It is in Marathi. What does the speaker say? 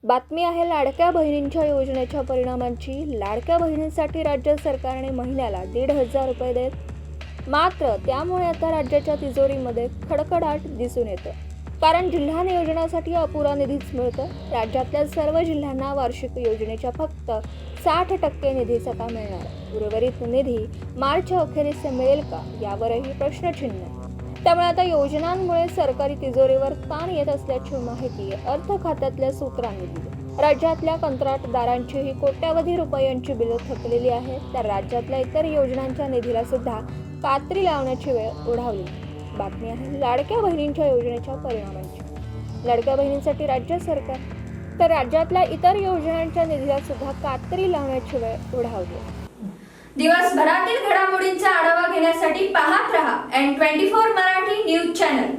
बातमी आहे लाडक्या बहिणींच्या योजनेच्या परिणामांची। लाडक्या बहिणींसाठी राज्य सरकारने महिन्याला 1,500 रुपये देत। मात्र त्यामुळे आता राज्याच्या तिजोरीमध्ये खडखडाट दिसून येतो, कारण जिल्हा नियोजनासाठी अपुरा निधीच मिळतो। राज्यातल्या सर्व जिल्ह्यांना वार्षिक योजनेच्या फक्त 60% निधीच आता मिळणार। उर्वरित निधी मार्च अखेरीस मिळेल का, यावरही प्रश्नचिन्ह आहे। त्यामुळे आता योजनांमुळे सरकारी तिजोरीवर ताण येत असल्याची माहिती अर्थ खात्यातल्या सूत्रांनी दिली। राज्यातल्या कंत्राटदारांचीही कोट्यावधी रुपयांची बिलं थकलेली आहेत, तर राज्यातल्या इतर योजनांच्या निधीला सुद्धा कात्री लावण्याची वेळ ओढावली। बातमी आहे लाडक्या बहिणींच्या योजनेच्या परिणामांची। लाडक्या बहिणींसाठी राज्य सरकार तर राज्यातल्या इतर योजनांच्या निधीला सुद्धा कात्री लावण्याची वेळ ओढावली। दिवसभरातील घडामोडींचा आढावा घेण्यासाठी पाहत रहा N24 मराठी न्यूज चॅनल।